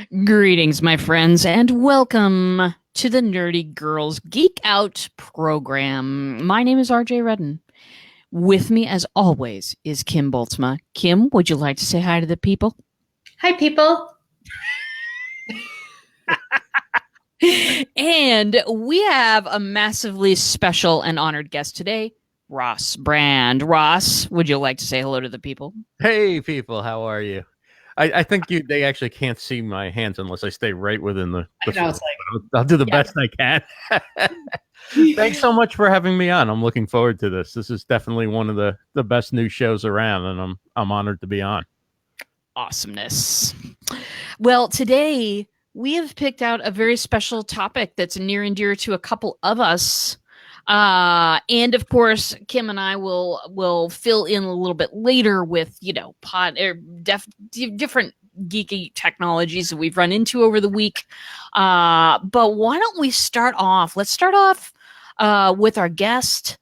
Greetings, my friends, and welcome to the Nerdy Girls Geek Out program. My name is RJ Redden. With me, as always, is Kim Boltzma. Kim, would you like to say hi to the people? Hi, people. And we have a massively special and honored guest today, Ross Brand. Ross, would you like to say hello to the people? Hey, people, how are you? I think they actually can't see my hands unless I stay right within the I'll do the best I can. Thanks so much for having me on. I'm looking forward to this. This is definitely one of the best new shows around, and I'm honored to be on. Awesomeness. Well, today we have picked out a very special topic that's near and dear to a couple of us. And of course, Kim and I will fill in a little bit later with, different geeky technologies that we've run into over the week. But why don't we start off? Let's start off with our guest,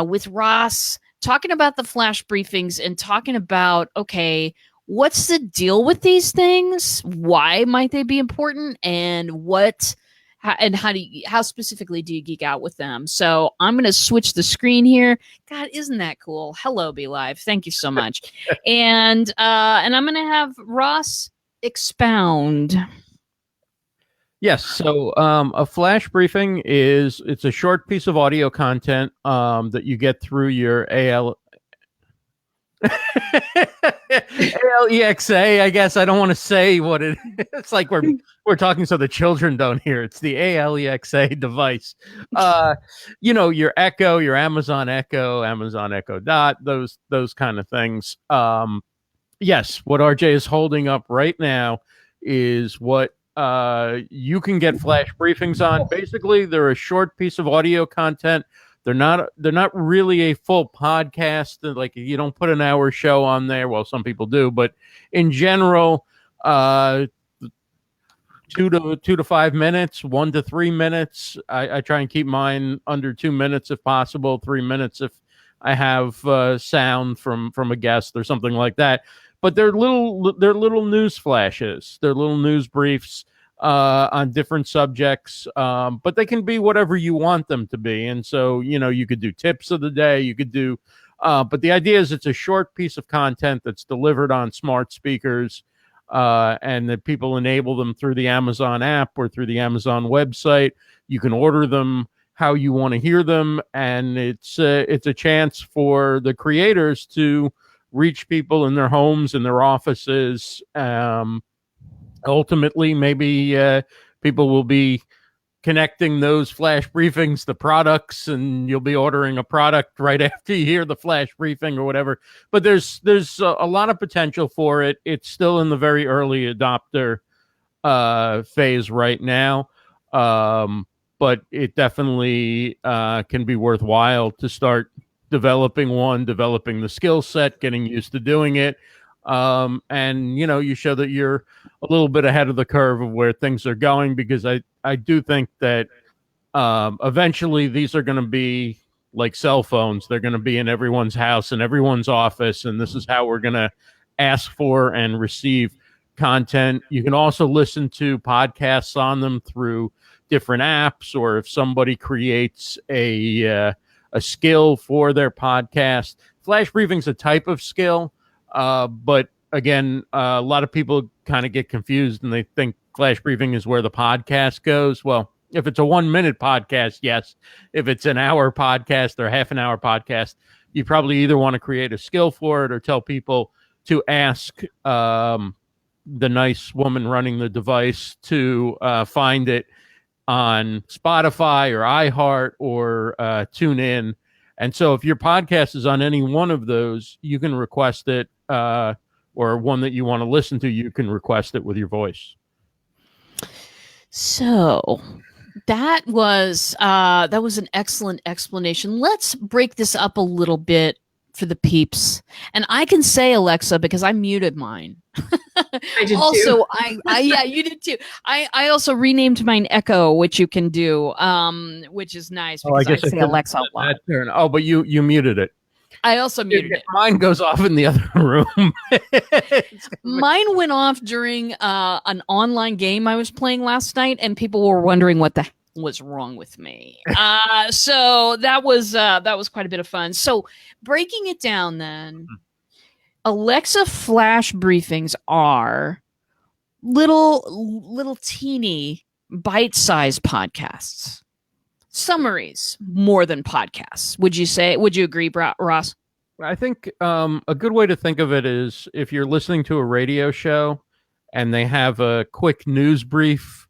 with Ross, talking about the flash briefings and talking about, okay, what's the deal with these things? Why might they be important? And how specifically do you geek out with them? So I'm going to switch the screen here. God, isn't that cool? Hello, Be Live. Thank you so much. and I'm going to have Ross expound. Yes. So a flash briefing it's a short piece of audio content that you get through your Alexa, I guess. I don't want to say what it is. It's like we're talking so the children don't hear. It's the Alexa device. Your Echo, your Amazon Echo Dot, those kind of things. Yes, what RJ is holding up right now is what you can get flash briefings on. Basically, they're a short piece of audio content. They're not really a full podcast. Like, you don't put an hour show on there. Well, some people do, but in general, 2 to 5 minutes, 1 to 3 minutes. I try and keep mine under 2 minutes if possible, 3 minutes if I have sound from a guest or something like that. But they're little news flashes. They're little news briefs on different subjects, but they can be whatever you want them to be. And so, you could do tips of the day, you could do, but the idea is it's a short piece of content that's delivered on smart speakers, and that people enable them through the Amazon app or through the Amazon website. You can order them how you want to hear them, and it's a chance for the creators to reach people in their homes, in their offices. Ultimately, maybe people will be connecting those flash briefings to products, and you'll be ordering a product right after you hear the flash briefing or whatever. But there's a lot of potential for it. It's still in the very early adopter phase right now, but it definitely can be worthwhile to start developing the skill set, getting used to doing it. And you show that you're a little bit ahead of the curve of where things are going, because I do think that eventually these are going to be like cell phones. They're going to be in everyone's house and everyone's office, and this is how we're going to ask for and receive content. You can also listen to podcasts on them through different apps, or if somebody creates a skill for their podcast. Flash briefing's a type of skill. But again, a lot of people kind of get confused and they think flash briefing is where the podcast goes. Well, if it's a 1 minute podcast, yes. If it's an hour podcast or half an hour podcast, you probably either want to create a skill for it or tell people to ask the nice woman running the device to find it on Spotify or iHeart or TuneIn. And so if your podcast is on any one of those, you can request it, or one that you want to listen to, you can request it with your voice. So that was an excellent explanation. Let's break this up a little bit for the peeps. And I can say Alexa because I muted mine. I did also, too. I yeah, you did too. I also renamed mine Echo, which you can do, which is nice because I say Alexa a lot. Oh, but you muted it. I also muted If it. mine goes off in the other room. Mine went off during an online game I was playing last night, and people were wondering what the was wrong with me. So that was quite a bit of fun. So breaking it down, then, Alexa Flash Briefings are little teeny bite-sized podcasts, summaries more than podcasts. Would you say? Would you agree, Ross? I think a good way to think of it is if you're listening to a radio show and they have a quick news brief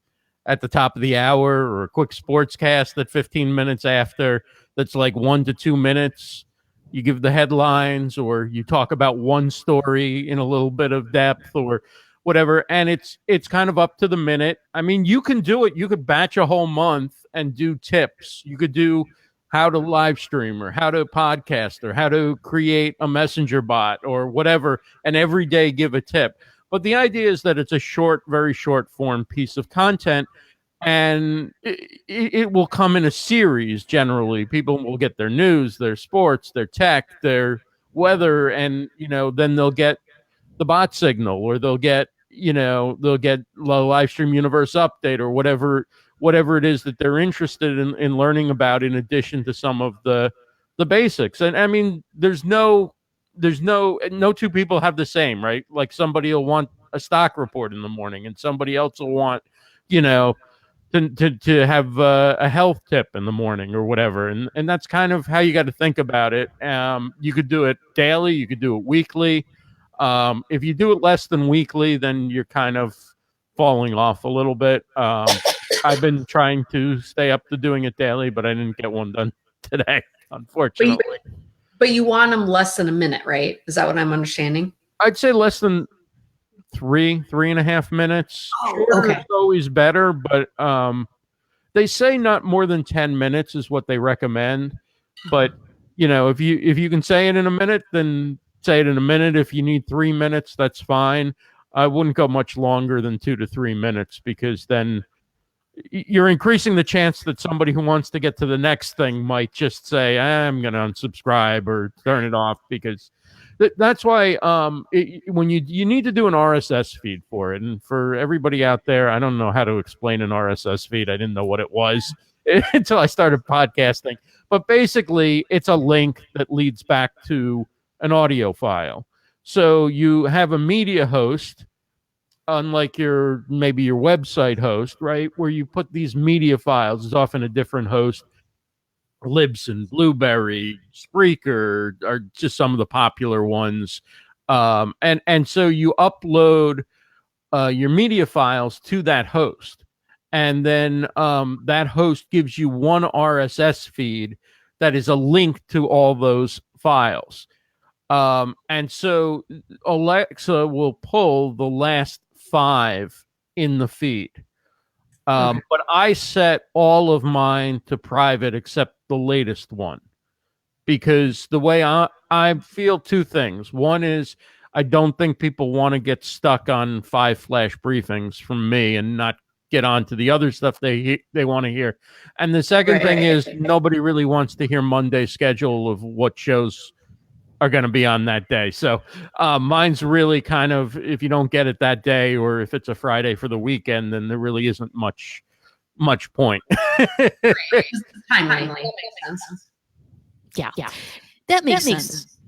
at the top of the hour or a quick sports cast at 15 minutes after that's like 1 to 2 minutes. You give the headlines or you talk about one story in a little bit of depth or whatever. And it's kind of up to the minute. I mean, you can do it. You could batch a whole month and do tips. You could do how to live stream or how to podcast or how to create a messenger bot or whatever, and every day give a tip. But the idea is that it's a short, very short form piece of content, and it will come in a series. Generally, people will get their news, their sports, their tech, their weather, and then they'll get the bot signal, or they'll get the live stream universe update, or whatever it is that they're interested in learning about, in addition to some of the basics. And I mean, there's no two people have the same, right? Like somebody will want a stock report in the morning and somebody else will want to have a health tip in the morning or whatever. And that's kind of how you got to think about it. You could do it daily, you could do it weekly. If you do it less than weekly, then you're kind of falling off a little bit. I've been trying to stay up to doing it daily, but I didn't get one done today, unfortunately. But you want them less than a minute, right? Is that what I'm understanding? I'd say less than 3.5 minutes. Oh, okay. It's always better, but they say not more than 10 minutes is what they recommend. But if you can say it in a minute, then say it in a minute. If you need 3 minutes, that's fine. I wouldn't go much longer than 2 to 3 minutes, because then you're increasing the chance that somebody who wants to get to the next thing might just say, I'm going to unsubscribe or turn it off, because that's why when you need to do an RSS feed for it. And for everybody out there, I don't know how to explain an RSS feed. I didn't know what it was until I started podcasting. But basically, it's a link that leads back to an audio file. So you have a media host, unlike maybe your website host, right, where you put these media files. It's often a different host. Libsyn, Blueberry, Spreaker are just some of the popular ones. And so you upload your media files to that host. And then that host gives you one RSS feed that is a link to all those files. And so Alexa will pull the last 5 in the feed. But I set all of mine to private except the latest one, because the way I feel 2 things. One is I don't think people want to get stuck on 5 flash briefings from me and not get on to the other stuff they want to hear. And the second thing is nobody really wants to hear Monday's schedule of what shows are going to be on that day. So mine's really kind of, if you don't get it that day, or if it's a Friday for the weekend, then there really isn't much point. Timely. That makes sense. Yeah. That makes sense.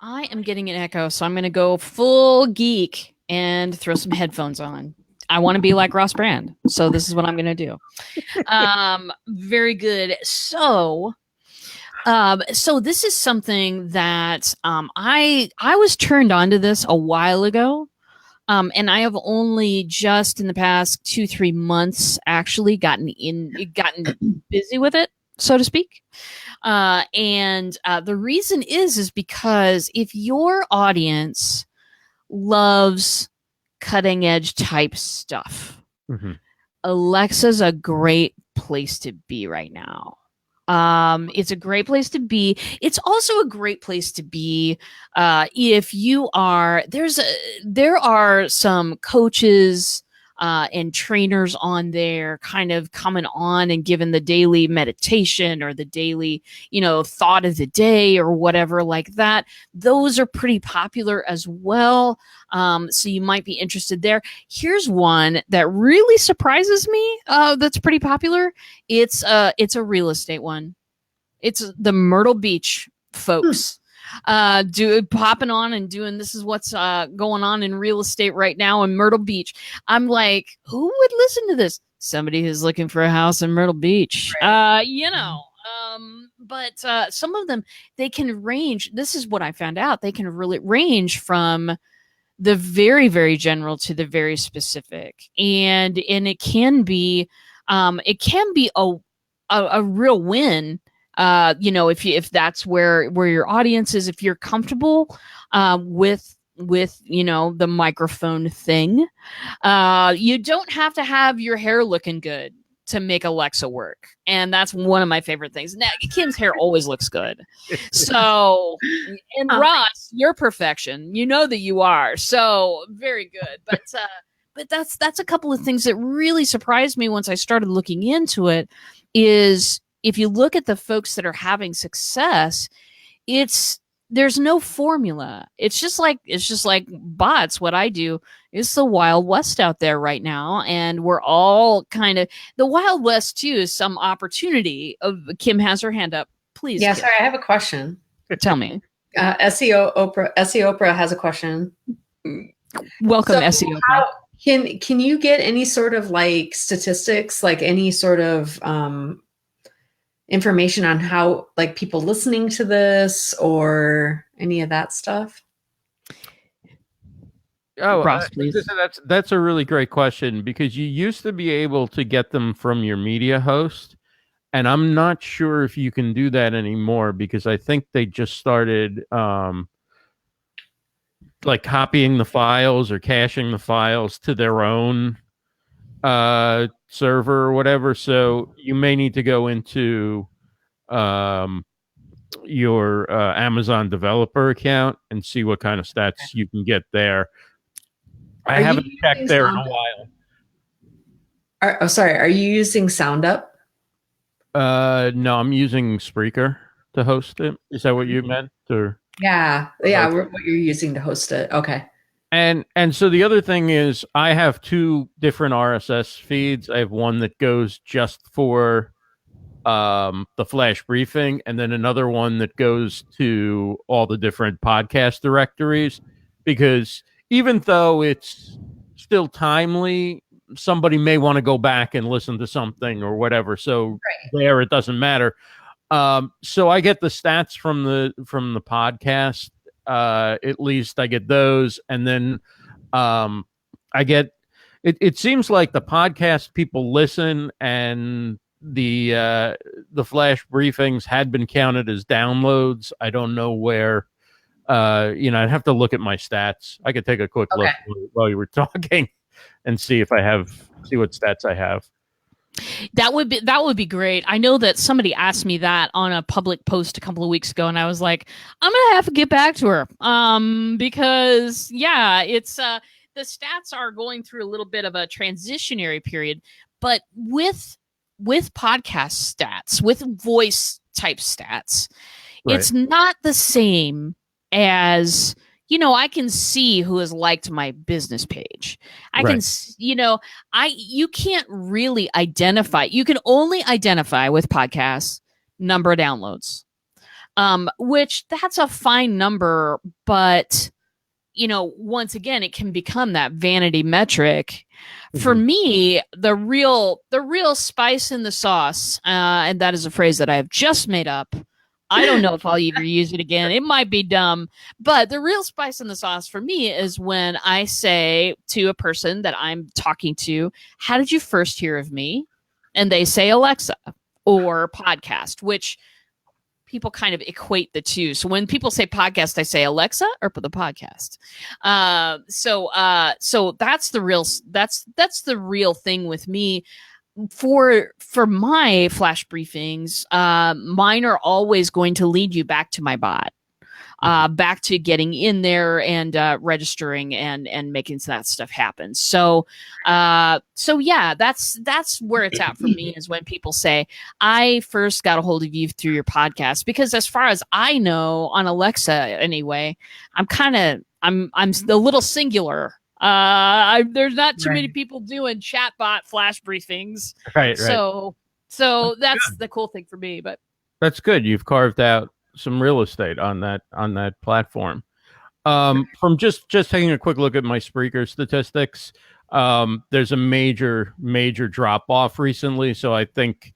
I am getting an echo, so I'm going to go full geek and throw some headphones on. I want to be like Ross Brand, so this is what I'm going to do. Very good. So this is something that I was turned on to this a while ago, and I have only just in the past 2-3 months actually gotten busy with it, so to speak. And the reason is because if your audience loves cutting edge type stuff, Alexa's a great place to be right now. It's a great place to be. It's also a great place to be if you are there are some coaches and trainers on there kind of coming on and giving the daily meditation or the daily, thought of the day or whatever like that. Those are pretty popular as well. So you might be interested there. Here's one that really surprises me. That's pretty popular. It's a real estate one. It's the Myrtle Beach folks. Popping on and doing, this is what's going on in real estate right now in Myrtle Beach. I'm like, who would listen to this? Somebody who's looking for a house in Myrtle Beach. Right. But some of them, they can range. This is what I found out. They can really range from the very, very general to the very specific. And it can be a real win. If that's where your audience is, if you're comfortable with the microphone thing, you don't have to have your hair looking good to make Alexa work. And that's one of my favorite things. Now, Kim's hair always looks good. So, and Ross, you're perfection. You know that you are. So very good. But that's a couple of things that really surprised me once I started looking into it. Is if you look at the folks that are having success, there's no formula. It's just like bots. What I do is the Wild West out there right now. And we're all kind of, the Wild West too is some opportunity of, Kim has her hand up. Please. Yeah. Kim. Sorry. I have a question. Tell me. SEO Oprah has a question. Welcome, SEO Oprah. Can you get any sort of like statistics, like any sort of, information on how, like, people listening to this or any of that stuff? Oh, Ross, please. That's a really great question, because you used to be able to get them from your media host, and I'm not sure if you can do that anymore, because I think they just started like copying the files or caching the files to their own server or whatever. So you may need to go into your Amazon developer account and see what kind of stats you can get there. I haven't checked there in a while. Are you using SoundUp? No, I'm using Spreaker to host it. Is that what you meant? Or Yeah, what you're using to host it. Okay. And so the other thing is, I have two different RSS feeds. I have one that goes just for the Flash Briefing, and then another one that goes to all the different podcast directories, because even though it's still timely, somebody may want to go back and listen to something or whatever. So there, it doesn't matter. So I get the stats from the podcast. At least I get those, and then I get it seems like the podcast people listen, and the Flash Briefings had been counted as downloads. I don't know where. I'd have to look at my stats. I could take a quick look while you were talking and see what stats I have. That would be great. I know that somebody asked me that on a public post a couple of weeks ago, and I was like, I'm gonna have to get back to her, because it's the stats are going through a little bit of a transitionary period, but with podcast stats, with voice type stats, it's not the same as, I can see who has liked my business page. I can, you can't really identify. You can only identify with podcasts number of downloads, which that's a fine number, but once again, it can become that vanity metric. Mm-hmm. For me, the real spice in the sauce, and that is a phrase that I have just made up. I don't know if I'll ever use it again. It might be dumb, but the real spice in the sauce for me is when I say to a person that I'm talking to, how did you first hear of me? And they say Alexa or podcast, which people kind of equate the two. So when people say podcast, I say Alexa or the podcast. So that's the real thing with me. For my Flash Briefings, mine are always going to lead you back to my bot. back to getting in there and registering and making that stuff happen. So yeah, that's where it's at for me, is when people say, I first got a hold of you through your podcast, because as far as I know, on Alexa anyway, I'm a little singular. There's not too many people doing chatbot flash briefings. Right. So that's the cool thing for me. But that's good. You've carved out some real estate on that platform. From just taking a quick look at my Spreaker statistics, there's a major drop off recently. So I think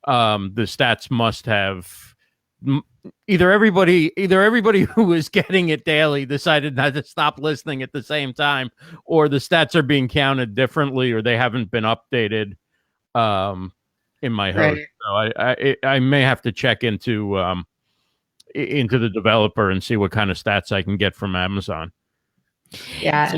the stats must have either everybody who was getting it daily decided not to stop listening at the same time, or the stats are being counted differently, or they haven't been updated in my host. So I may have to check into the developer and see what kind of stats I can get from Amazon. Yeah.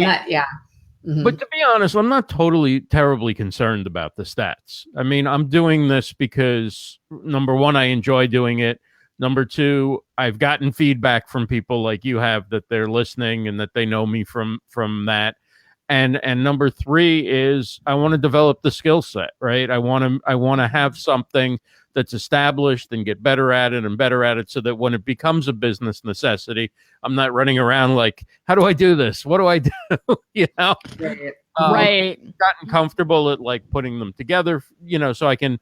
Mm-hmm. But to be honest, I'm not terribly concerned about the stats. I mean, I'm doing this because, number one, I enjoy doing it. Number two, I've gotten feedback from people like you have, that they're listening and that they know me from that. And number three is, I want to develop the skill set, right? I want to have something that's established and get better at it, so that when it becomes a business necessity, I'm not running around like, how do I do this? What do I do? Right. I've gotten comfortable at like putting them together, so I can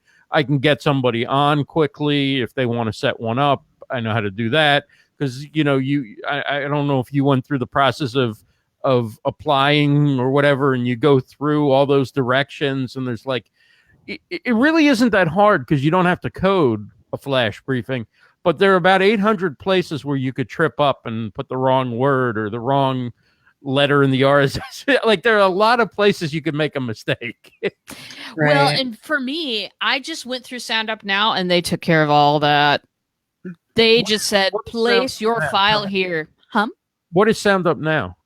get somebody on quickly if they want to set one up. I know how to do that, because I don't know if you went through the process of applying or whatever, and you go through all those directions, and there's like, it really isn't that hard, because you don't have to code a flash briefing, but there are about 800 places where you could trip up and put the wrong word or the wrong letter in the RSS. Like, there are a lot of places you could make a mistake. Well, and for me, I just went through Sound Up Now, and they took care of all that. They just said, place your file here. What is Sound Up Now?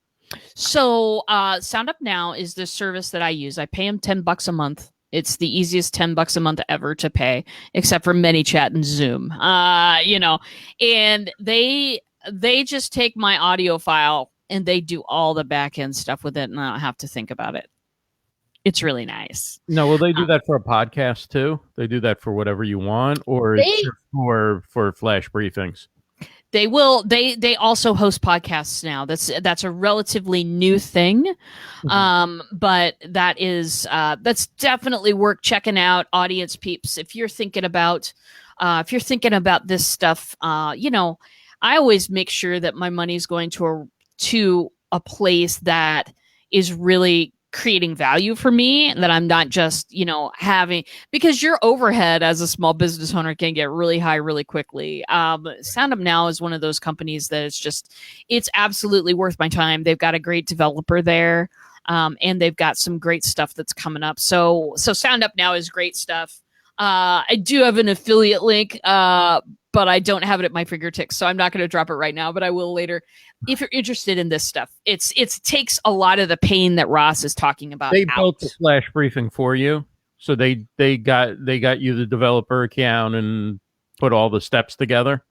So Sound Up Now is the service that I use. I pay them $10 a month. It's the easiest $10 a month ever to pay, except for ManyChat and Zoom. And they just take my audio file and they do all the back end stuff with it, and I don't have to think about it. It's really nice. No, will they do that for a podcast too? They do that for whatever you want, or it's just for flash briefings? They will. They also host podcasts now. That's a relatively new thing, but that's definitely worth checking out, audience peeps. If you're thinking about this stuff, I always make sure that my money is going to a place that is really creating value for me, that I'm not just, having, because your overhead as a small business owner can get really high really quickly. Sound Up Now is one of those companies that it's absolutely worth my time. They've got a great developer there, and they've got some great stuff that's coming up. So Sound Up Now is great stuff. I do have an affiliate link, but I don't have it at my fingertips, so I'm not going to drop it right now, but I will later. If you're interested in this stuff, it takes a lot of the pain that Ross is talking about. They built the flash briefing for you, so they got you the developer account and put all the steps together.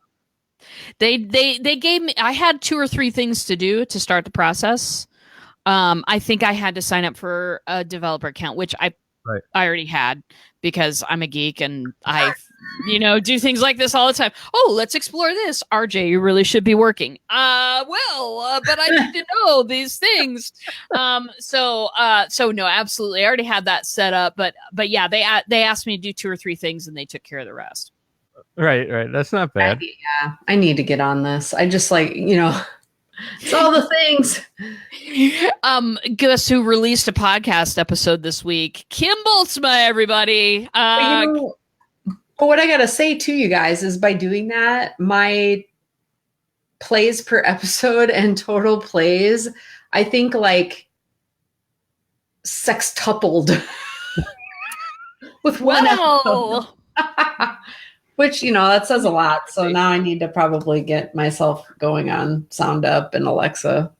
They gave me. I had 2 or 3 things to do to start the process. I think I had to sign up for a developer account, which I already had, because I'm a geek and I, do things like this all the time. Oh, let's explore this. RJ, you really should be working. But I need to know these things. So no, absolutely. I already had that set up, but yeah, they asked me to do 2 or 3 things and they took care of the rest. Right. That's not bad. I need to get on this. I just it's all the things. Guess who released a podcast episode this week? Kim Boltzma, everybody. But what I gotta say to you guys is, by doing that, my plays per episode and total plays, I think, sextupled with one episode. Which, that says a lot. So now I need to probably get myself going on Sound Up and Alexa.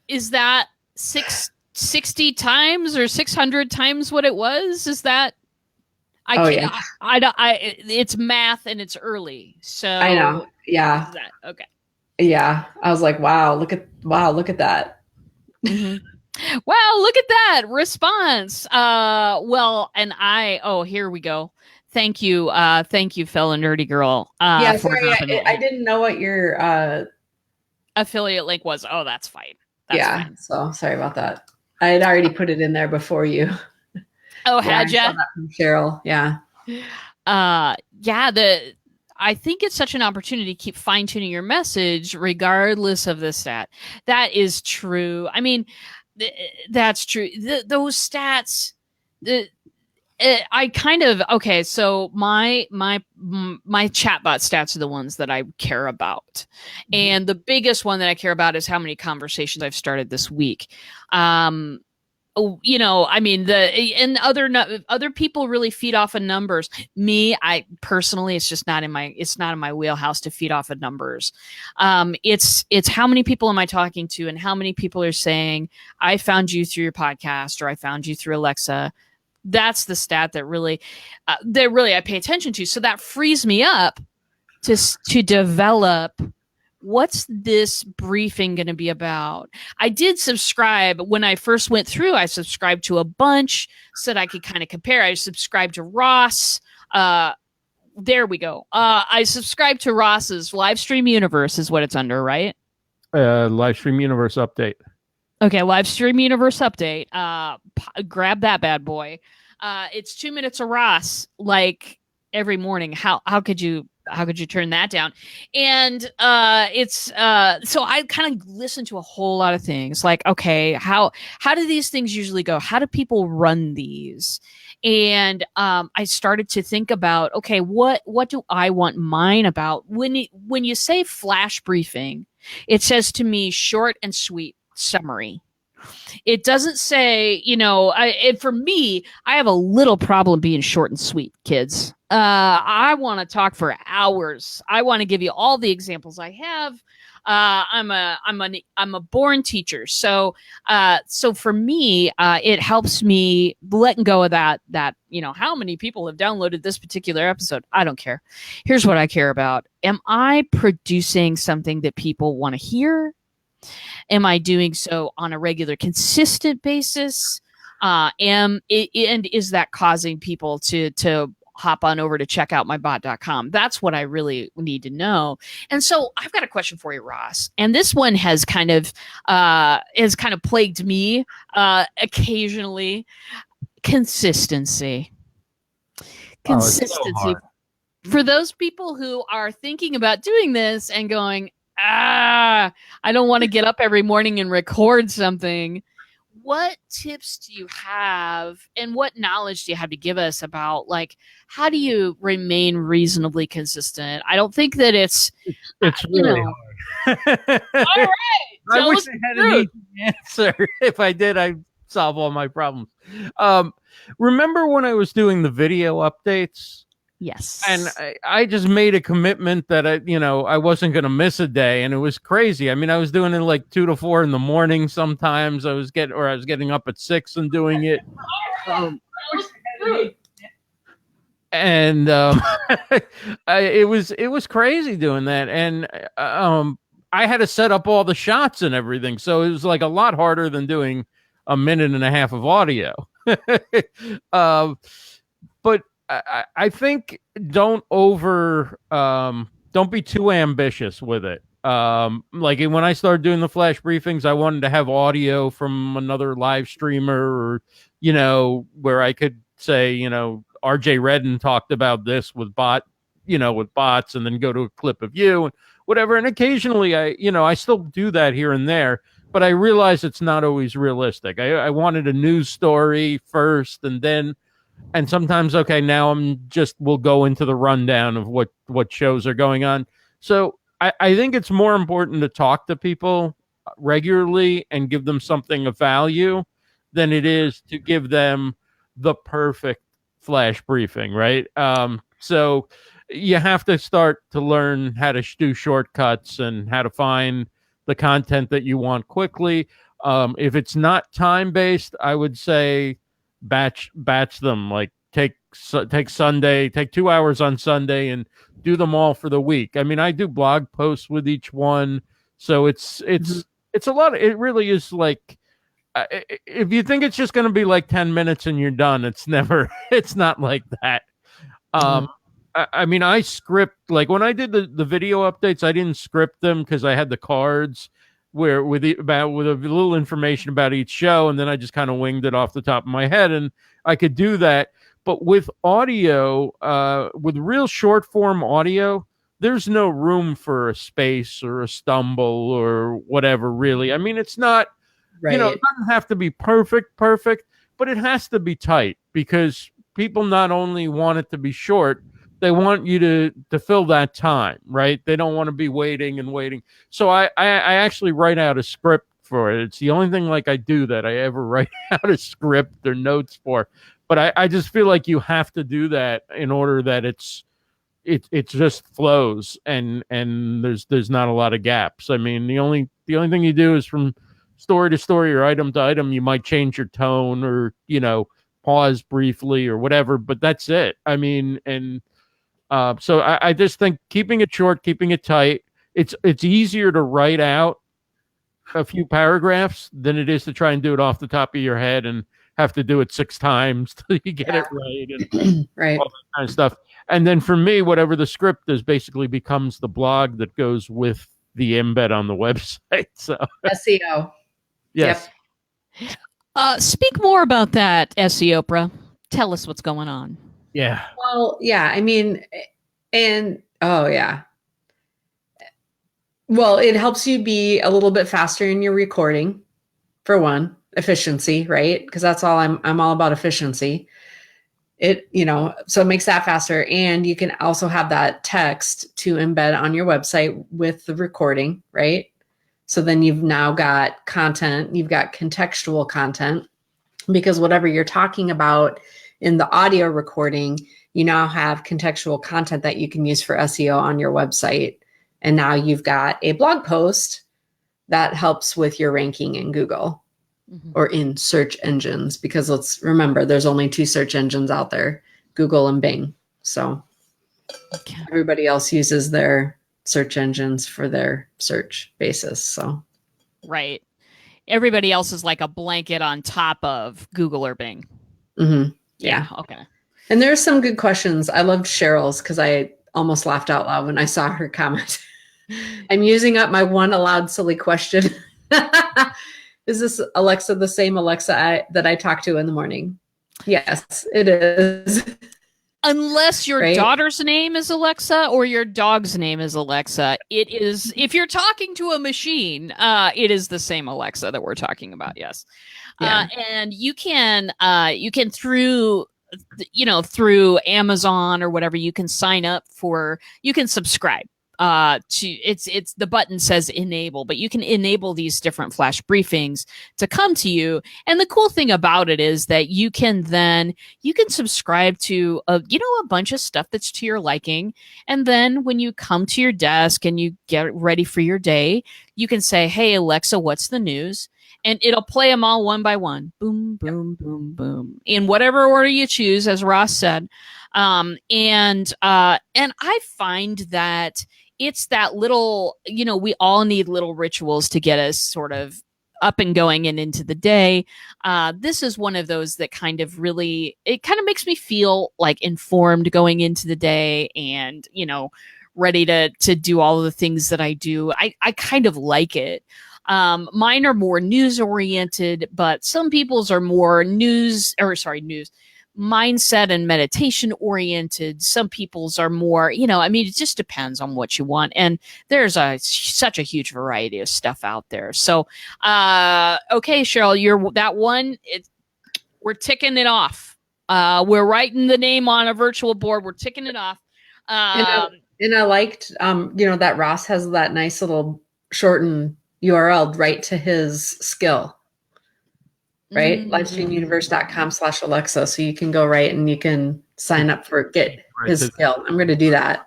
Is that 60 times or 600 times what it was? Is that? It's math and it's early. So I know. Yeah. Okay. Yeah, I was like, wow, look at that. Mm-hmm. Wow, look at that response. Well, and here we go. Thank you, fellow nerdy girl, Yeah, for sorry, hopping I didn't know what your affiliate link was. Oh, that's fine. That's yeah, fine. so sorry about that. I had already put it in there before you. Oh, Yeah, had I saw ya? that from Cheryl. Yeah. Yeah, I think it's such an opportunity to keep fine tuning your message regardless of the stat. That is true. I mean, that's true. Those stats, the I kind of okay. So my chatbot stats are the ones that I care about, and the biggest one that I care about is how many conversations I've started this week. I mean, other people really feed off of numbers. Me, I personally, it's not in my wheelhouse to feed off of numbers. It's how many people am I talking to, and how many people are saying I found you through your podcast, or I found you through Alexa. That's the stat that really I pay attention to. So that frees me up to develop what's this briefing going to be about. I did subscribe when I first went through. I subscribed to a bunch so that I could kind of compare. I subscribed to Ross. There we go. I subscribed to Ross's Live Stream Universe is what it's under, right? Live Stream Universe update. Okay, Live Stream Universe update. Grab that bad boy. It's 2 minutes of Ross, like every morning. How could you turn that down? And so I kind of listen to a whole lot of things. Like, okay, how do these things usually go? How do people run these? And I started to think about, okay, what do I want mine about? When you say flash briefing, it says to me short and sweet summary. It doesn't say, for me, I have a little problem being short and sweet, kids. I want to talk for hours. I want to give you all the examples I have. I'm a born teacher, so for me, it helps me letting go of that. How many people have downloaded this particular episode? I don't care. Here's what I care about: am I producing something that people want to hear? Am I doing so on a regular, consistent basis? And is that causing people to hop on over to check out mybot.com? That's what I really need to know. And so I've got a question for you, Ross. And this one has kind of plagued me occasionally. Consistency. Consistency. For those people who are thinking about doing this and going, I don't want to get up every morning and record something. What tips do you have, and what knowledge do you have to give us about, like, how do you remain reasonably consistent? I don't think that it's really hard. All right. I wish I had an easy answer. If I did, I'd solve all my problems. Remember when I was doing the video updates? Yes. And I just made a commitment that I wasn't going to miss a day, and it was crazy. I mean, I was doing it like 2 to 4 in the morning. Sometimes I was getting up at 6 and doing it. And it was crazy doing that. And I had to set up all the shots and everything. So it was like a lot harder than doing a minute and a half of audio. But I think don't be too ambitious with it. Like when I started doing the flash briefings, I wanted to have audio from another live streamer, or, where I could say, RJ Redden talked about this with bots, and then go to a clip of you and whatever. And occasionally I still do that here and there, but I realize it's not always realistic. I wanted a news story first, and sometimes, okay, now we'll go into the rundown of what shows are going on. So I think it's more important to talk to people regularly and give them something of value than it is to give them the perfect flash briefing, right? So you have to start to learn how to do shortcuts and how to find the content that you want quickly. If it's not time-based, I would say batch them. Like take 2 hours on Sunday and do them all for the week. I mean, I do blog posts with each one, so it's a lot. It really is like, if you think it's just going to be like 10 minutes and you're done, it's never. It's not like that. I mean, I script, like when I did the video updates, I didn't script them because I had the cards where with a little information about each show, and then I just kind of winged it off the top of my head, and I could do that. But with audio, with real short form audio, there's no room for a space or a stumble or whatever, really. I mean, it's not, Right. it doesn't have to be perfect, but it has to be tight, because people not only want it to be short, they want you to fill that time, right? They don't want to be waiting and waiting. So I actually write out a script for it. It's the only thing like I do that I ever write out a script or notes for. But I just feel like you have to do that in order that it just flows, and there's not a lot of gaps. I mean, the only thing you do is from story to story or item to item, you might change your tone or, pause briefly or whatever, but that's it. I mean, and so I just think keeping it short, keeping it tight, it's easier to write out a few paragraphs than it is to try and do it off the top of your head and have to do it 6 times till you get it right and Right. all that kind of stuff. And then for me, whatever the script is basically becomes the blog that goes with the embed on the website. So SEO. yes. Yep. Speak more about that, SEO Oprah. Tell us what's going on. Yeah. Well, yeah, I mean, and oh yeah. Well, it helps you be a little bit faster in your recording, for one, efficiency, right? Because that's all I'm all about, efficiency. It, so it makes that faster. And you can also have that text to embed on your website with the recording, right? So then you've now got content, you've got contextual content, because whatever you're talking about in the audio recording, you now have contextual content that you can use for SEO on your website. And now you've got a blog post that helps with your ranking in Google or in search engines, because let's remember, there's only 2 search engines out there, Google and Bing. So everybody else uses their search engines for their search basis. So right. Everybody else is like a blanket on top of Google or Bing. Yeah. Okay. And there's some good questions. I loved Cheryl's because I almost laughed out loud when I saw her comment. I'm using up my one allowed silly question. Is this Alexa the same Alexa that I talk to in the morning? Yes, it is. Unless your daughter's name is Alexa or your dog's name is Alexa. It is, if you're talking to a machine, it is the same Alexa that we're talking about. Yes. Yeah. And you can through Amazon or whatever, you can sign up you can subscribe to it's the button says enable, but you can enable these different flash briefings to come to you. And the cool thing about it is that you can subscribe to a bunch of stuff that's to your liking. And then when you come to your desk and you get ready for your day, you can say, "Hey Alexa, what's the news?" And it'll play them all one by one. Boom, boom, boom, boom. In whatever order you choose, as Ross said. And I find that it's that little, we all need little rituals to get us sort of up and going and into the day. This is one of those that kind of makes me feel like informed going into the day and, ready to do all of the things that I do. I kind of like it. Mine are more news oriented, but some people's are more news mindset and meditation oriented. Some people's are more, it just depends on what you want. And there's such a huge variety of stuff out there. So, okay, Cheryl, you're that one. We're ticking it off. We're writing the name on a virtual board. We're ticking it off. And I liked, that Ross has that nice little shortened URL right to his skill, right? livestreamuniverse.com/Alexa. So you can go right and you can sign up for his skill. I'm going to do that.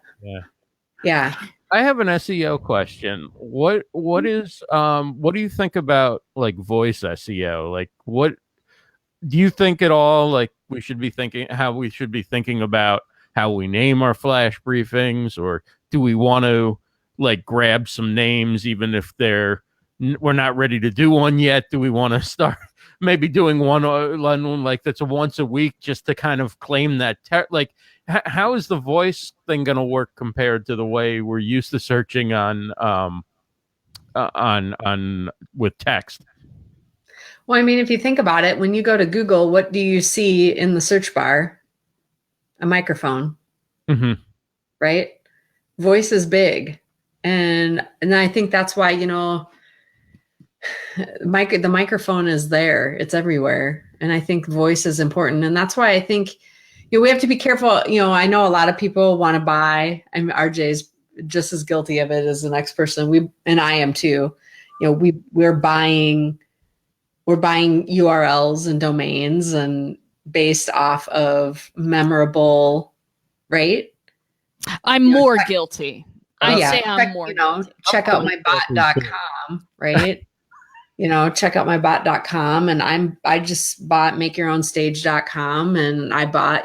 Yeah. I have an SEO question. What do you think about like voice SEO? Like, what do you think at all? Like, how we should be thinking about how we name our flash briefings, or do we want to like grab some names even if we're not ready to do one yet? Do we want to start maybe doing one like that's a once a week just to kind of claim that how is the voice thing going to work compared to the way we're used to searching on with text? Well, I mean, if you think about it, when you go to Google, what do you see in the search bar? A microphone, Mm-hmm. right? Voice is big. And I think that's why, the microphone is there. It's everywhere. And I think voice is important. And that's why I think, we have to be careful. I know a lot of people want to buy, RJ's just as guilty of it as the next person. And I am too. We're buying URLs and domains and based off of memorable, right? I'm more guilty. I say I'm check, more guilty. Check out mybot.com, right? Check out mybot.com. And I just bought makeyourownstage.com, and I bought,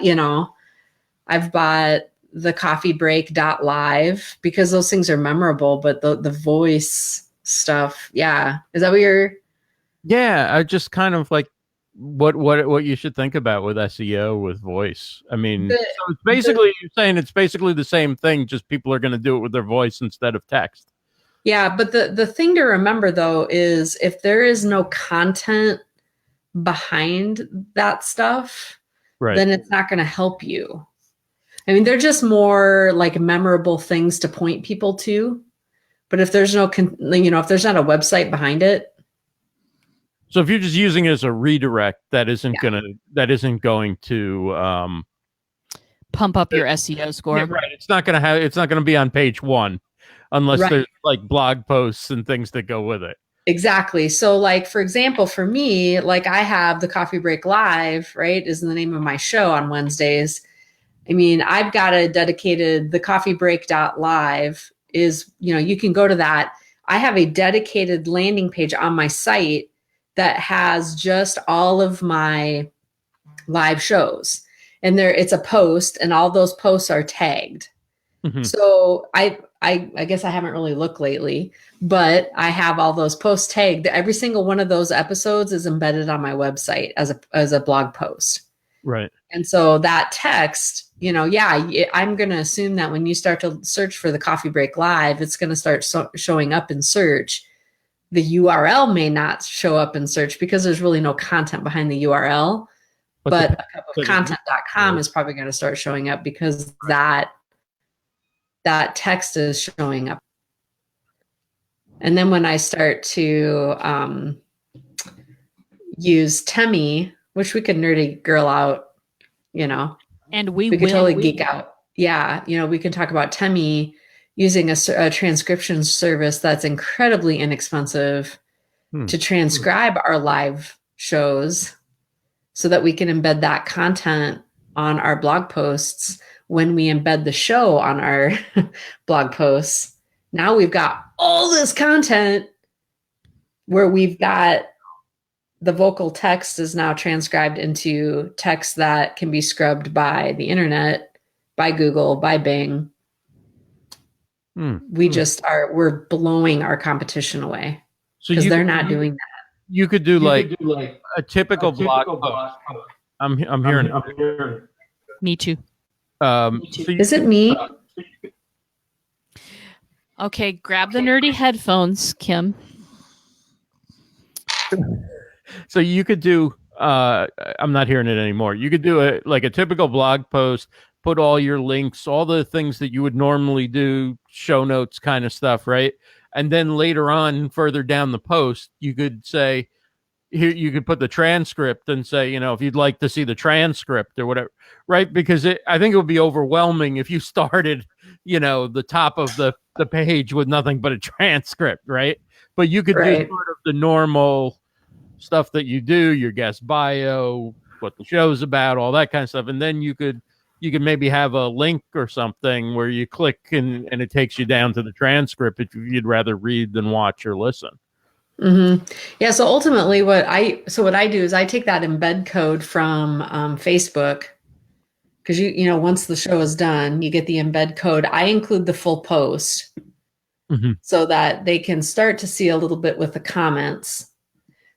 I've bought the coffeebreak.live because those things are memorable, but the voice stuff. Yeah. Is that what you're? Yeah. I just kind of like what you should think about with SEO with voice. I mean, so it's basically, you're saying it's basically the same thing, just people are going to do it with their voice instead of text. Yeah. But the thing to remember though, is if there is no content behind that stuff, right, then it's not going to help you. I mean, they're just more like memorable things to point people to. But if there's if there's not a website behind it. So if you're just using it as a redirect, that isn't going to pump up your SEO score. Yeah, right. It's not going to be on page 1 unless there's like blog posts and things that go with it. Exactly. So like, for example, for me, like I have the Coffee Break Live, right, is the name of my show on Wednesdays. I mean, I've got a dedicated, the coffeebreak.live is, you can go to that. I have a dedicated landing page on my site that has just all of my live shows, and it's a post, and all those posts are tagged. Mm-hmm. So I guess I haven't really looked lately, but I have all those posts tagged. Every single one of those episodes is embedded on my website as a blog post. Right. And so that text, I'm going to assume that when you start to search for the Coffee Break Live, it's going to start showing up in search. The URL may not show up in search because there's really no content behind the URL, but a cup of content.com is probably going to start showing up because that text is showing up. And then when I start to use Temi, which we could nerdy girl out, and we could totally geek out. Yeah. We can talk about Temi using a transcription service that's incredibly inexpensive to transcribe our live shows so that we can embed that content on our blog posts. When we embed the show on our blog posts, now we've got all this content where we've got the vocal text is now transcribed into text that can be scrubbed by the internet, by Google, by Bing. We're blowing our competition away because they're not doing that. You could do like a typical blog post. I'm hearing it. Me too. Is it me? Okay, grab the nerdy headphones, Kim. So you could do I'm not hearing it anymore. You could do a typical blog post, put all your links, all the things that you would normally do, show notes kind of stuff, right? And then later on, further down the post, you could say, here, you could put the transcript and say, if you'd like to see the transcript or whatever, right? Because I think it would be overwhelming if you started, the top of the page with nothing but a transcript, right? But you could do sort of the normal stuff that you do, your guest bio, what the show's about, all that kind of stuff. And then you could maybe have a link or something where you click and it takes you down to the transcript if you'd rather read than watch or listen. Mm-hmm. Yeah. So ultimately what I do is I take that embed code from Facebook, because once the show is done, you get the embed code. I include the full post so that they can start to see a little bit with the comments.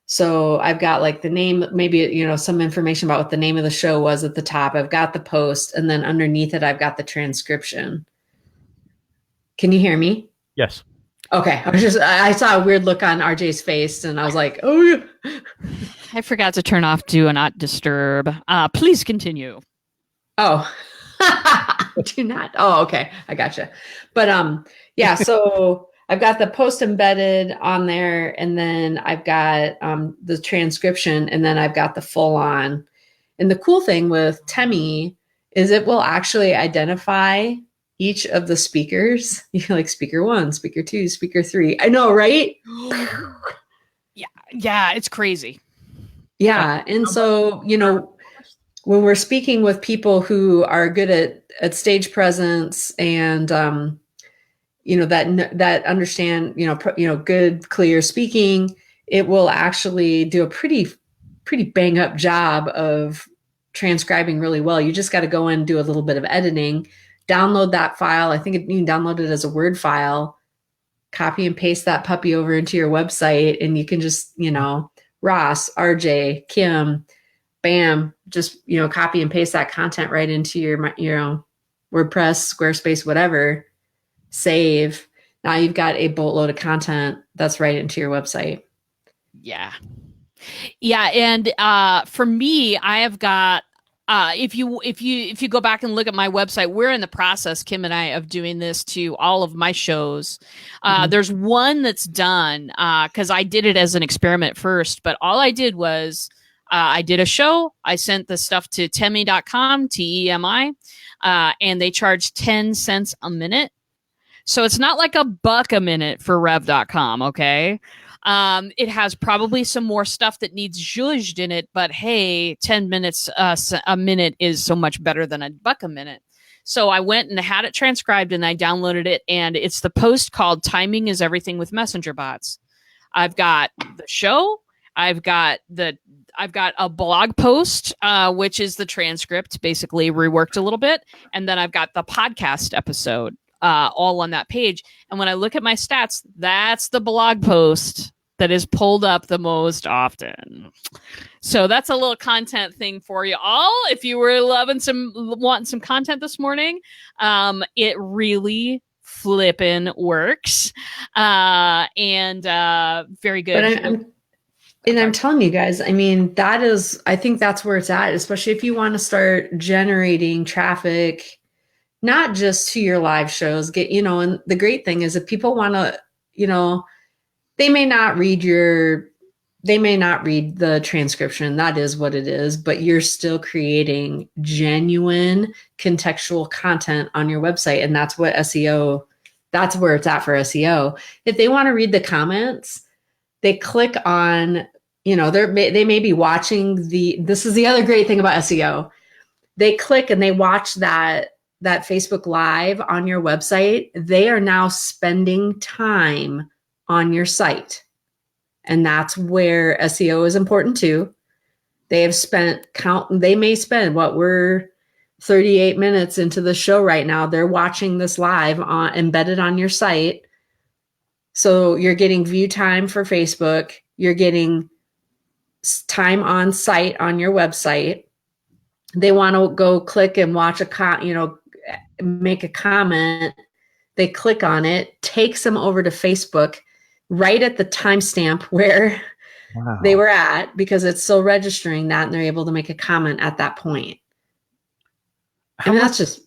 So I've got like the name, maybe, some information about what the name of the show was at the top. I've got the post, and then underneath it, I've got the transcription. Can you hear me? Yes. Okay. I saw a weird look on RJ's face, and I was like, oh yeah. I forgot to turn off Do Not Disturb. Please continue. Oh, do not. Oh, okay. I gotcha. But yeah, so I've got the post embedded on there, and then I've got the transcription, and then I've got the full on. And the cool thing with Temi is it will actually identify each of the speakers. Like speaker 1, speaker 2, speaker 3. I know, right? Yeah, it's crazy. Yeah. And so, when we're speaking with people who are good at stage presence and that understand good clear speaking, it will actually do a pretty bang up job of transcribing really well. You just got to go in and do a little bit of editing, download that file. I think you can download it as a Word file, copy and paste that puppy over into your website, and you can just Ross, RJ, Kim, bam, just copy and paste that content right into your WordPress, Squarespace, whatever. Save. Now you've got a boatload of content that's right into your website. Yeah. And for me, I have got if you go back and look at my website, we're in the process, Kim and I, of doing this to all of my shows. There's one that's done because I did it as an experiment first, but all I did was I did a show. I sent the stuff to temi.com, TEMI, and they charge 10 cents a minute. So it's not like $1 a minute for rev.com. Okay. It has probably some more stuff that needs zhuzhed in it, but hey, 10 minutes a minute is so much better than $1 a minute. So I went and had it transcribed, and I downloaded it, and it's the post called Timing is Everything with Messenger Bots. I've got the show. I've got a blog post, which is the transcript, basically reworked a little bit. And then I've got the podcast episode all on that page. And when I look at my stats, that's the blog post that is pulled up the most often. So that's a little content thing for you all. If you were wanting some content this morning, it really flippin' works. And very good. But I'm telling you guys, I mean, I think that's where it's at, especially if you want to start generating traffic, not just to your live shows, and the great thing is if people want to, they may not read the transcription. That is what it is, but you're still creating genuine contextual content on your website. And that's what that's where it's at for SEO. If they want to read the comments, they click on, they may be watching this is the other great thing about SEO. They click and they watch that Facebook Live on your website. They are now spending time on your site. And that's where SEO is important too. They may spend we're 38 minutes into the show right now. They're watching this live embedded on your site. So you're getting view time for Facebook. You're getting time on site on your website. They want to go click and watch make a comment. They click on it, takes them over to Facebook right at the timestamp where they were at, because it's still registering that, and they're able to make a comment at that point. That's just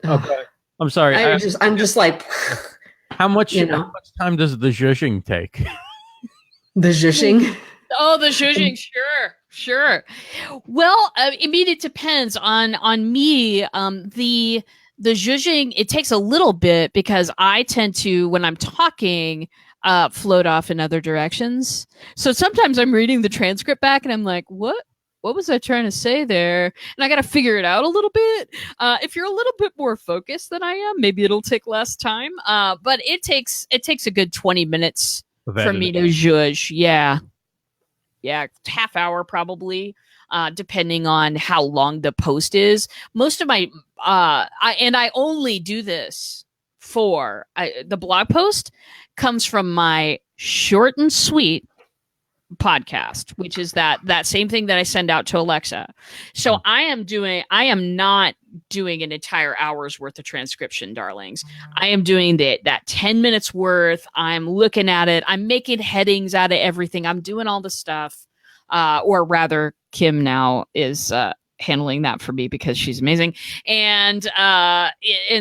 okay. I'm sorry. I'm just like, how much time does the zhuzhing take? The zhuzhing? Oh, the zhuzhing, sure. Well, I mean, it depends on me. The zhuzhing, it takes a little bit because I tend to, when I'm talking, float off in other directions. So sometimes I'm reading the transcript back and I'm like, what was I trying to say there? And I got to figure it out a little bit. If you're a little bit more focused than I am, maybe it'll take less time. But it takes a good 20 minutes for me to zhuzh. Yeah, half hour probably. depending on how long the post is. Most of my, I only do this for the blog post comes from my short and sweet podcast, which is that same thing that I send out to Alexa. So I am not doing an entire hour's worth of transcription, darlings. I am doing that 10 minutes worth. I'm looking at it. I'm making headings out of everything. I'm doing all the stuff. Or rather, Kim now is handling that for me because she's amazing. And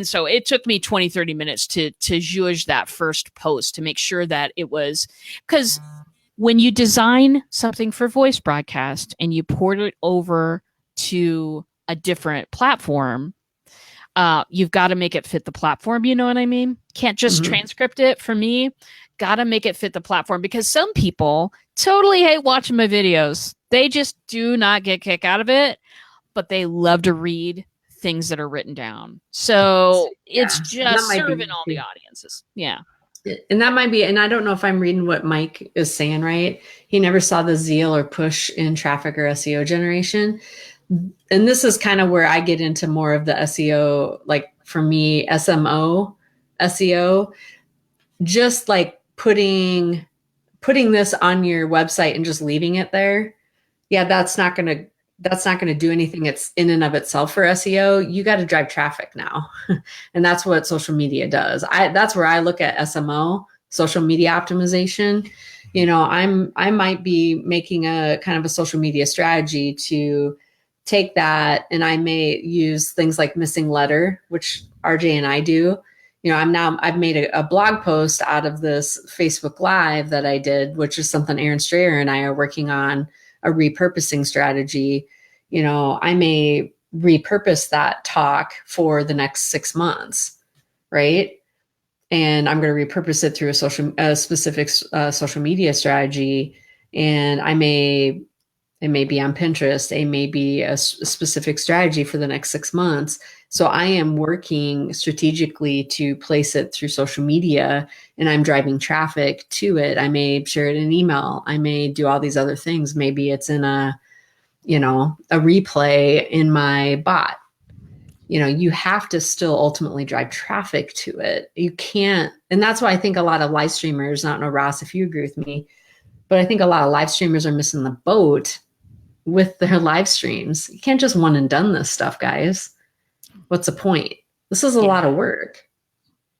so it took me 20, 30 minutes to zhuzh that first post to make sure that it was, because when you design something for voice broadcast and you port it over to a different platform, you've got to make it fit the platform. You know what I mean? Can't just transcript it for me. Got to make it fit the platform, because some people totally hate watching my videos. They just do not get kick out of it, but they love to read things that are written down. So it's just serving all the audiences. Yeah. And that might be, and I don't know if I'm reading what Mike is saying, right? He never saw the zeal or push in traffic or SEO generation. And this is kind of where I get into more of the SEO, like for me, SMO, SEO, just like putting this on your website and just leaving it there. Yeah, that's not going to do anything. It's in and of itself for SEO. You got to drive traffic now. And that's what social media does. That's where I look at SMO, social media optimization. You know, I might be making a kind of a social media strategy to take that, and I may use things like missing letter, which RJ and I do. You know, I've made a blog post out of this Facebook Live that I did, which is something Aaron Strayer and I are working on, a repurposing strategy. You know, I may repurpose that talk for the next 6 months, right? And I'm going to repurpose it through a specific social media strategy. And it may be on Pinterest. It may be a specific strategy for the next 6 months. So I am working strategically to place it through social media, and I'm driving traffic to it. I may share it in email. I may do all these other things. Maybe it's in a replay in my bot. You know, you have to still ultimately drive traffic to it. You can't, and that's why I think a lot of live streamers, I don't know, Ross, if you agree with me, but I think a lot of live streamers are missing the boat with their live streams. You can't just one and done this stuff, guys. What's the point? This is a lot of work.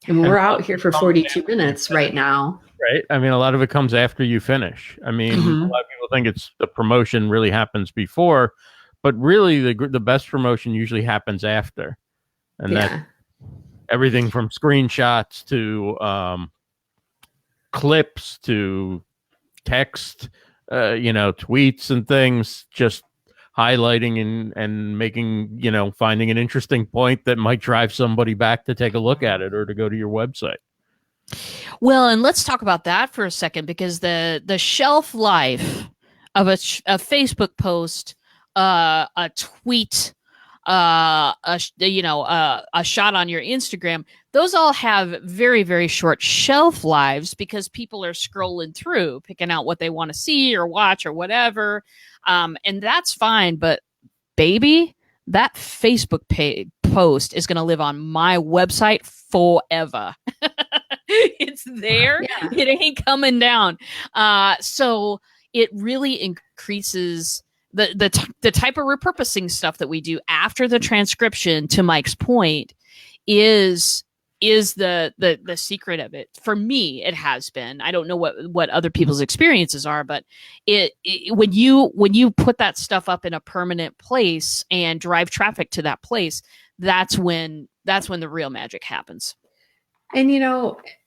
And we're out here for 42 minutes right now. Right. I mean, a lot of it comes after you finish. I mean, a lot of people think it's the promotion really happens before, but really the best promotion usually happens after. And that everything from screenshots to clips to text, tweets and things, just highlighting and making, finding an interesting point that might drive somebody back to take a look at it or to go to your website. Well, and let's talk about that for a second, because the shelf life of a Facebook post, a tweet, a shot on your Instagram, those all have very, very short shelf lives because people are scrolling through, picking out what they want to see or watch or whatever. And that's fine. But baby, that Facebook post is going to live on my website forever. It's there. Yeah. It ain't coming down. So it really increases the type of repurposing stuff that we do after the transcription, to Mike's point, is the secret of it. For me, it has been. I don't know what other people's experiences are, but when you put that stuff up in a permanent place and drive traffic to that place, that's when the real magic happens. And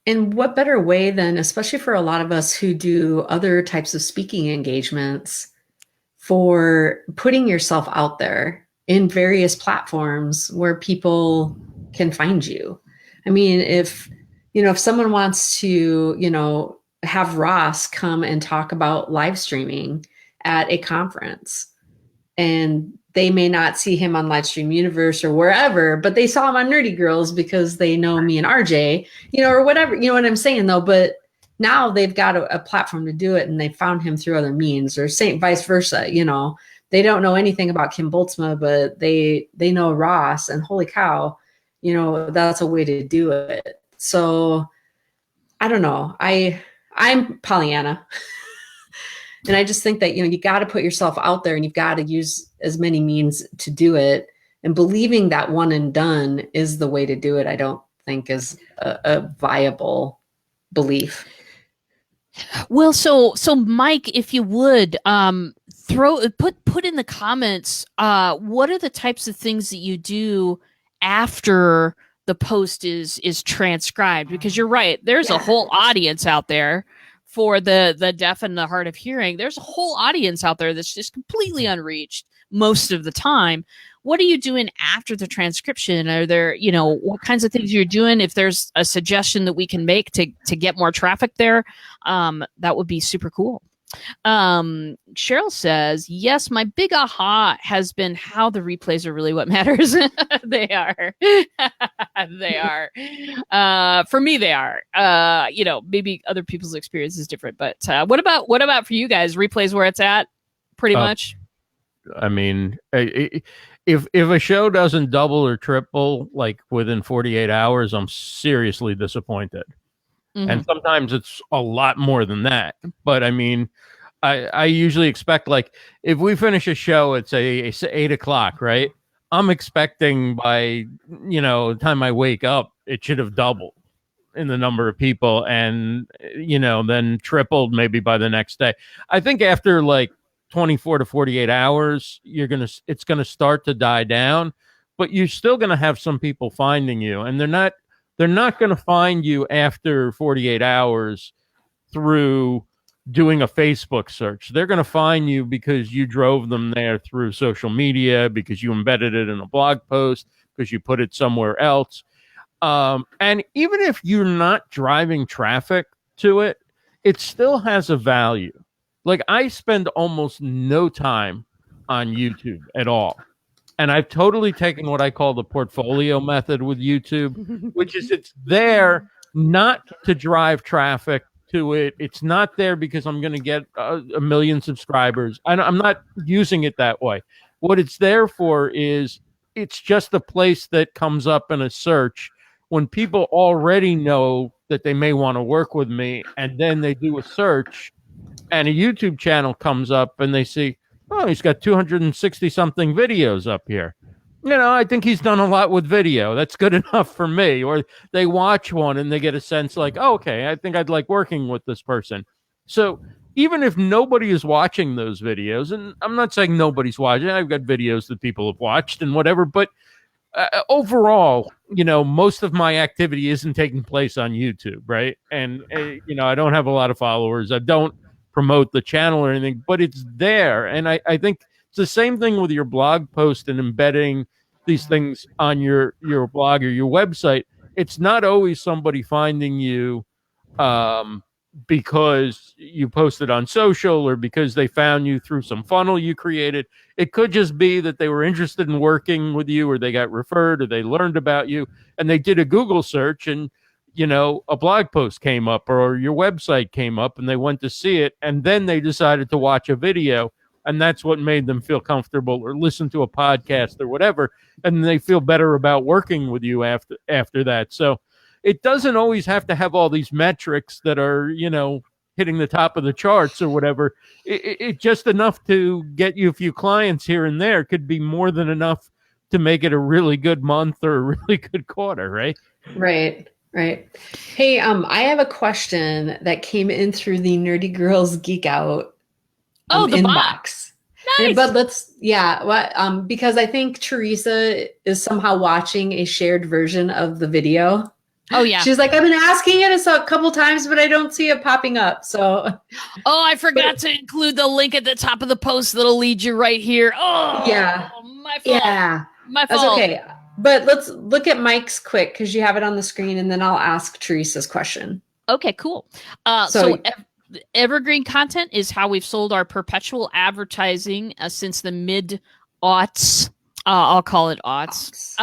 and what better way than, especially for a lot of us who do other types of speaking engagements, for putting yourself out there in various platforms where people can find you. I mean, if someone wants to, have Ross come and talk about live streaming at a conference, and they may not see him on Livestream Universe or wherever, but they saw him on Nerdy Girls because they know me and RJ, or whatever, you know what I'm saying though. But now they've got a platform to do it, and they found him through other means, or vice versa. they don't know anything about Kim Boltzma, but they know Ross, and holy cow, that's a way to do it. So I don't know. I'm Pollyanna. And I just think that, you got to put yourself out there, and you've got to use as many means to do it. And believing that one and done is the way to do it, I don't think is a viable belief. Well, so Mike, if you would put in the comments, what are the types of things that you do after the post is transcribed? Because you're right, there's a whole audience out there for the deaf and the hard of hearing. There's a whole audience out there that's just completely unreached most of the time. What are you doing after the transcription? Are there, what kinds of things you're doing? If there's a suggestion that we can make to get more traffic there, that would be super cool. Cheryl says, yes, my big aha has been how the replays are really what matters. They are. They are. For me, they are. Maybe other people's experience is different, but what about for you guys? Replays where it's at, pretty much. I mean, if a show doesn't double or triple like within 48 hours, I'm seriously disappointed. Mm-hmm. And sometimes it's a lot more than that. But I mean, I usually expect, like, if we finish a show at say 8 o'clock, right? I'm expecting by, the time I wake up, it should have doubled in the number of people, and, then tripled maybe by the next day. I think after like 24 to 48 hours, it's going to start to die down, but you're still going to have some people finding you, and they're not going to find you after 48 hours through doing a Facebook search. They're going to find you because you drove them there through social media, because you embedded it in a blog post, because you put it somewhere else. And even if you're not driving traffic to it, it still has a value. Like, I spend almost no time on YouTube at all. And I've totally taken what I call the portfolio method with YouTube, which is it's there not to drive traffic to it. It's not there because I'm going to get a million subscribers. I'm not using it that way. What it's there for is it's just a place that comes up in a search when people already know that they may want to work with me, and then they do a search and a YouTube channel comes up and they see, oh, he's got 260 something videos up here. I think he's done a lot with video. That's good enough for me. Or they watch one and they get a sense like, oh, okay, I think I'd like working with this person. So even if nobody is watching those videos, and I'm not saying nobody's watching, I've got videos that people have watched and whatever, but overall, most of my activity isn't taking place on YouTube, right? And, I don't have a lot of followers. I don't promote the channel or anything, but it's there. And I think it's the same thing with your blog post and embedding these things on your blog or your website. It's not always somebody finding you because you posted on social or because they found you through some funnel you created. It could just be that they were interested in working with you, or they got referred, or they learned about you and they did a Google search, and a blog post came up or your website came up and they went to see it, and then they decided to watch a video, and that's what made them feel comfortable, or listen to a podcast or whatever, and they feel better about working with you after that. So it doesn't always have to have all these metrics that are, hitting the top of the charts or whatever. It just enough to get you a few clients here and there could be more than enough to make it a really good month or a really good quarter, right? Right. Hey, I have a question that came in through the Nerdy Girls Geek Out the inbox. Nice. But because I think Teresa is somehow watching a shared version of the video. Oh, yeah. She's like, I've been asking it a couple times, but I don't see it popping up. So, I forgot to include the link at the top of the post that'll lead you right here. Oh, yeah. My fault. Yeah. My fault. That's okay. But let's look at Mike's quick, because you have it on the screen, and then I'll ask Teresa's question. Okay, cool. So evergreen content is how we've sold our perpetual advertising since the mid-aughts. I'll call it aughts.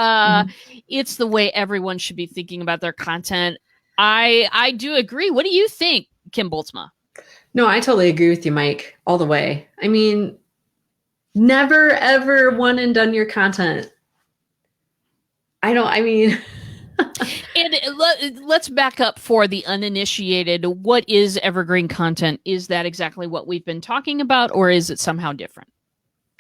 It's the way everyone should be thinking about their content. I do agree. What do you think, Kim Boltzma? No, I totally agree with you, Mike, all the way. I mean, Never, ever one and done your content. I mean, And let's back up for the uninitiated. What is evergreen content? Is that exactly what we've been talking about, or is it somehow different?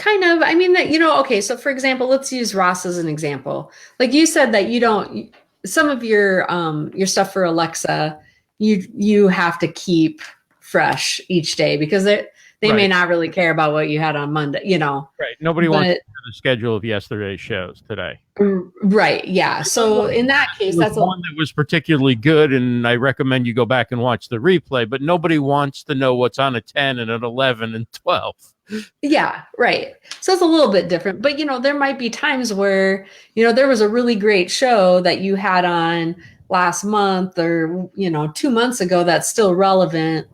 kind of. I mean, that, okay, so for example, let's use Ross as an example. Like you said that you don't, some of your stuff for Alexa, you have to keep fresh each day because they may not really care about what you had on Monday, Right. Nobody wants to know the schedule of yesterday's shows today. Right. Yeah. So in that case, that's one that was particularly good, and I recommend you go back and watch the replay, but nobody wants to know what's on a 10 and an 11 and 12. Yeah, right. So it's a little bit different, but there might be times where, there was a really great show that you had on last month or, 2 months ago that's still relevant,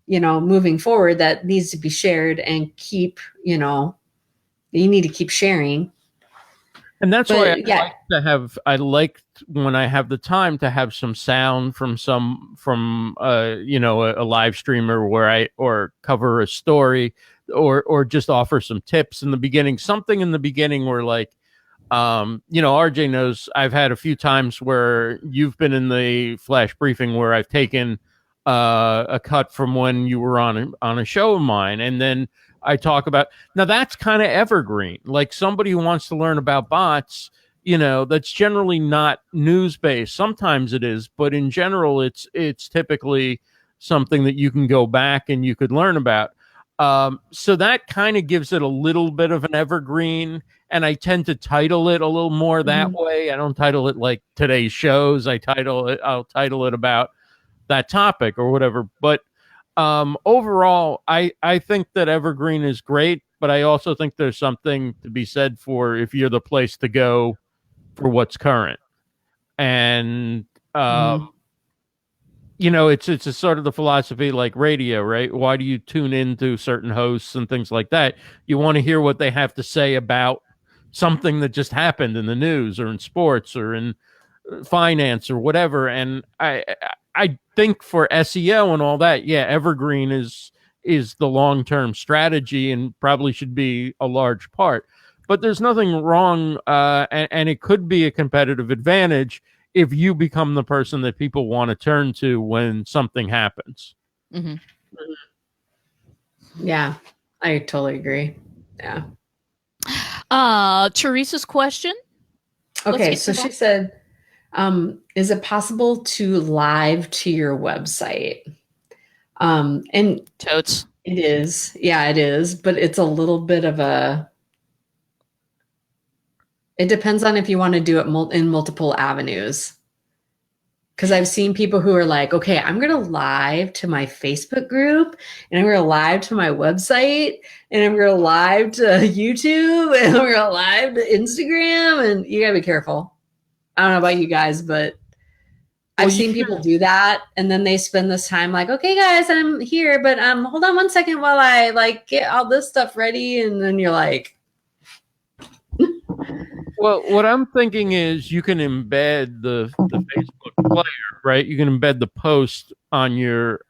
moving forward, that needs to be shared and keep, you need to keep sharing. And that's why I like when I have the time to have some sound from a live streamer or cover a story or just offer some tips in the beginning, something in the beginning where like, RJ knows I've had a few times where you've been in the flash briefing where I've taken a cut from when you were on a show of mine. And then I talk about, now that's kind of evergreen. Like somebody who wants to learn about bots, that's generally not news based. Sometimes it is, but in general, it's typically something that you can go back and you could learn about. So that kind of gives it a little bit of an evergreen, and I tend to title it a little more that way. I don't title it like today's shows. I'll title it about that topic or whatever. But overall, I think that evergreen is great, but I also think there's something to be said for if you're the place to go for what's current. And it's a sort of the philosophy like radio, right? Why do you tune into certain hosts and things like that? You want to hear what they have to say about something that just happened in the news or in sports or in finance or whatever. And I think for SEO and all that, yeah, evergreen is the long-term strategy and probably should be a large part. But there's nothing wrong, and it could be a competitive advantage if you become the person that people want to turn to when something happens. Mm-hmm. Yeah, I totally agree. Yeah. Teresa's question. Okay, so she said, is it possible to live to your website? And totes. It is. Yeah, it is. But it's a little bit of it depends on if you want to do it in multiple avenues. Because I've seen people who are like, okay, I'm going to live to my Facebook group and I'm going to live to my website and I'm going to live to YouTube and I'm going to live to Instagram. And you got to be careful. I don't know about you guys, but I've seen people do that. And then they spend this time like, okay, guys, I'm here, but hold on one second while I like get all this stuff ready. And then you're like, well, what I'm thinking is you can embed the Facebook player, right? You can embed the post on your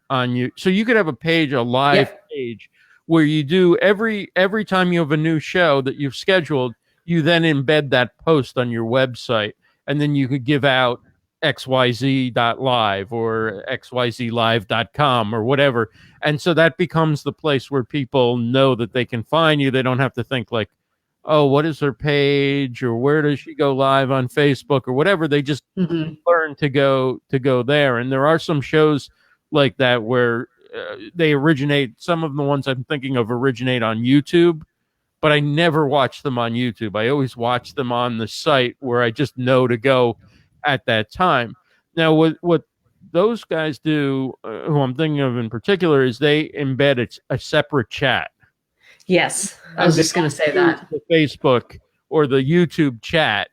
so you could have a page, a live page where you do every time you have a new show that you've scheduled, you then embed that post on your website, and then you could give out xyz.live or xyzlive.com or whatever. And so that becomes the place where people know that they can find you. They don't have to think like, oh, what is her page or where does she go live on Facebook or whatever. They just learn to go there. And there are some shows like that where they originate. Some of the ones I'm thinking of originate on YouTube, but I never watch them on YouTube. I always watch them on the site where I just know to go at that time. Now, what those guys do, who I'm thinking of in particular, is they embed a separate chat. Yes, I was just going to say that. The Facebook or the YouTube chat,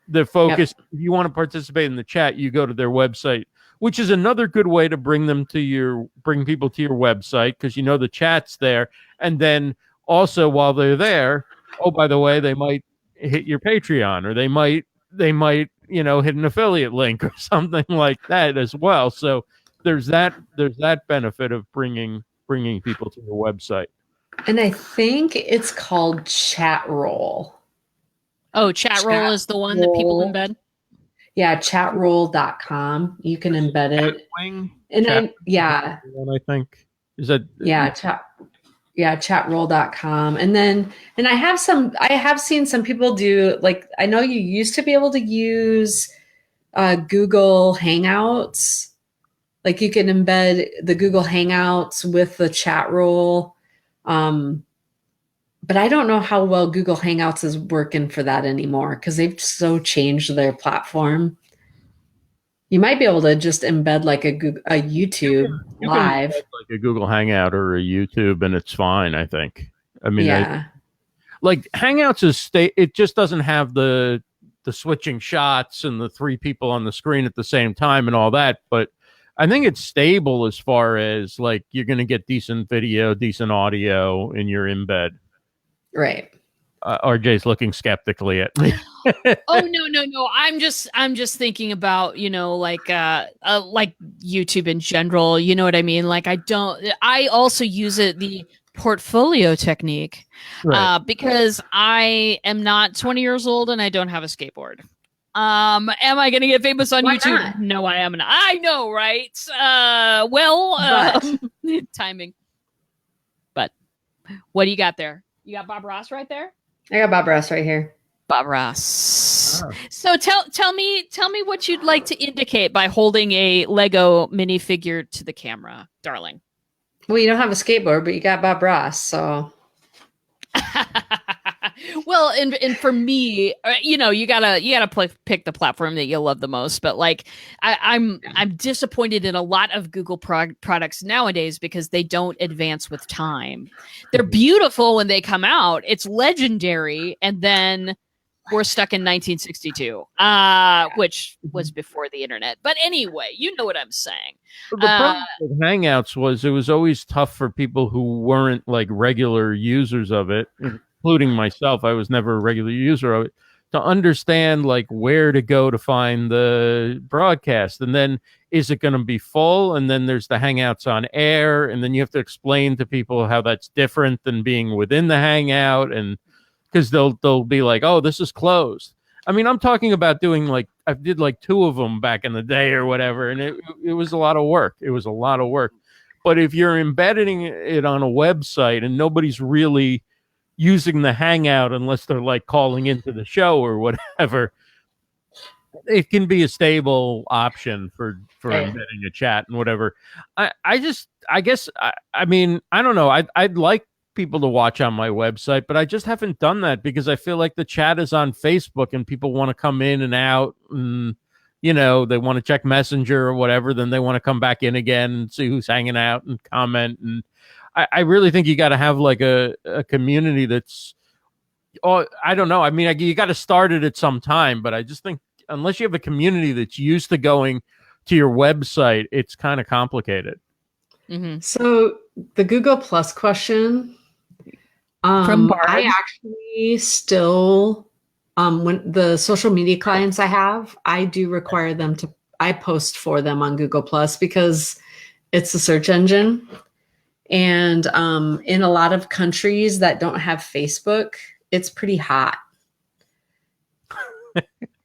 the focus, if you want to participate in the chat, you go to their website, which is another good way to bring people to your website, because the chat's there. And then also while they're there, oh, by the way, they might hit your Patreon, or they might hit an affiliate link or something like that as well. So there's that benefit of bringing people to your website. And I think it's called Chat Roll. Oh, chat roll is the one that people Roll. embed. Yeah, chatroll.com. You can embed it. Wing And chat. yeah, I think is that chatroll.com. And I have seen some people do, like, I know you used to be able to use Google Hangouts. Like you can embed the Google Hangouts with the chat roll. But I don't know how well Google Hangouts is working for that anymore because they've so changed their platform. You might be able to just embed like a YouTube you can embed live. like a Google Hangout or a YouTube, and it's fine. I think. I mean, Yeah. like Hangouts it just doesn't have the switching shots and the three people on the screen at the same time and all that, but I think it's stable as far as like you're going to get decent video, decent audio in your embed. Right. RJ's looking skeptically at me. Oh no. I'm just thinking about, like YouTube in general, you know what I mean? Like I also use the portfolio technique Right. because I am not 20 years old and I don't have a skateboard. Am I going to get famous on Why YouTube? not? No, I am not. I know, right? Timing. But what do you got there? You got Bob Ross right there? I got Bob Ross right here. Bob Ross. Oh. So tell me what you'd like to indicate by holding a Lego minifigure to the camera, darling. Well, you don't have a skateboard, but you got Bob Ross, so. Well, and for me, you gotta pick the platform that you love the most. But like, I'm disappointed in a lot of Google products nowadays because they don't advance with time. They're beautiful when they come out; it's legendary, and then we're stuck in 1962, which was before the internet. But anyway, you know what I'm saying. The problem with Hangouts was it was always tough for people who weren't like regular users of it, including myself. I was never a regular user of it, to understand like where to go to find the broadcast. And then is it going to be full? And then there's the Hangouts on air. And then you have to explain to people how that's different than being within the Hangout. And because they'll be like, oh, this is closed. I mean, I'm talking about doing like I did like 2 of them back in the day or whatever, and it was a lot of work. It was a lot of work. But if you're embedding it on a website and nobody's really using the Hangout unless they're like calling into the show or whatever, it can be a stable option for embedding a chat and whatever. I mean, I don't know. I'd like people to watch on my website, but I just haven't done that because I feel like the chat is on Facebook and people want to come in and out and they want to check Messenger or whatever, then they want to come back in again and see who's hanging out and comment. And I really think you got to have like a community that's, I don't know. I mean, you got to start it at some time, but I just think unless you have a community that's used to going to your website, it's kind of complicated. Mm-hmm. So the Google Plus question, From Barb. I actually still, when the social media clients I have, I do require them I post for them on Google Plus because it's a search engine. And in a lot of countries that don't have Facebook, it's pretty hot.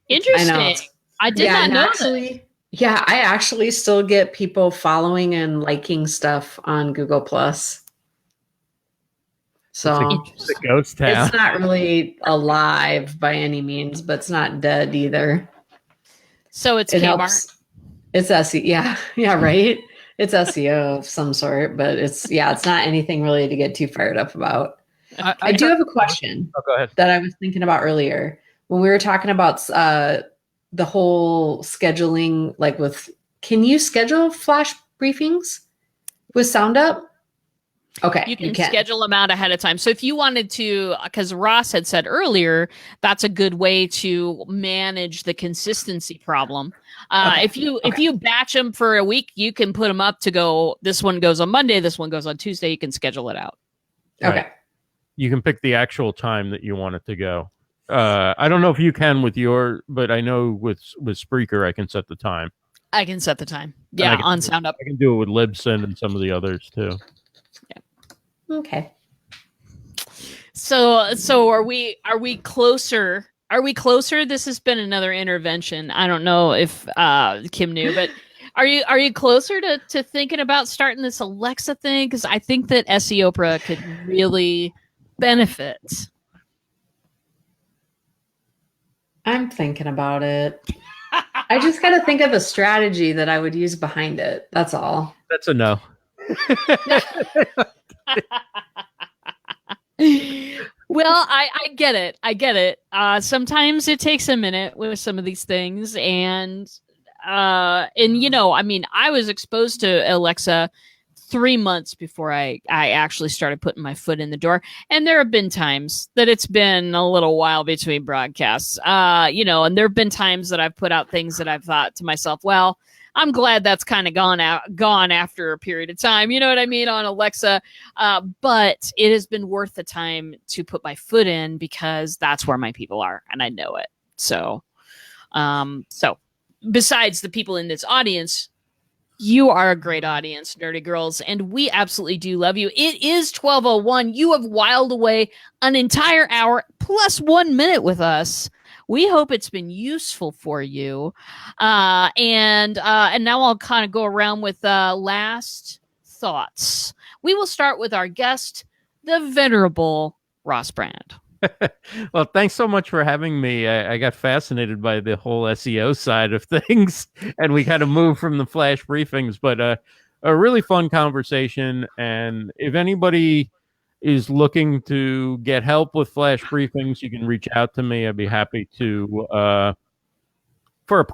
Interesting. I did not know that. Yeah, I actually still get people following and liking stuff on Google Plus. So it's a ghost town. It's not really alive by any means, but it's not dead either. So it helps. It's SEO. Yeah, right. It's SEO of some sort, but it's not anything really to get too fired up about. I do have a question go ahead. that I was thinking about earlier when we were talking about the whole scheduling, like can you schedule flash briefings with SoundUp? Okay. You can schedule them out ahead of time. So if you wanted to, because Ross had said earlier, that's a good way to manage the consistency problem. If you batch them for a week, you can put them up to go, this one goes on Monday, this one goes on Tuesday. You can schedule it out. Okay. Right. You can pick the actual time that you want it to go. I don't know if you can but I know with Spreaker, I can set the time. I can set the time. Yeah, on SoundUp. I can do it with Libsyn and some of the others too. Okay. So are we closer? Are we closer? This has been another intervention. I don't know if Kim knew, but are you closer to thinking about starting this Alexa thing? Because I think that SEOpra could really benefit. I'm thinking about it. I just got to think of a strategy that I would use behind it. That's all. That's a no. Well, I get it. I get it. Sometimes it takes a minute with some of these things, and you know, I mean, I was exposed to Alexa 3 months before I actually started putting my foot in the door, and there have been times that it's been a little while between broadcasts. You know, and there have been times that I've put out things that I've thought to myself, well, I'm glad that's kind of gone after a period of time. You know what I mean, on Alexa. But it has been worth the time to put my foot in because that's where my people are, and I know it. So besides the people in this audience, you are a great audience, nerdy girls, and we absolutely do love you. It is 12:01. You have whiled away an entire hour plus 1 minute with us. We hope it's been useful for you. And now I'll kind of go around with last thoughts. We will start with our guest, the venerable Ross Brand. Well, thanks so much for having me. I got fascinated by the whole SEO side of things, and we kind of moved from the flash briefings, but a really fun conversation. And if anybody is looking to get help with flash briefings, you can reach out to me. I'd be happy to for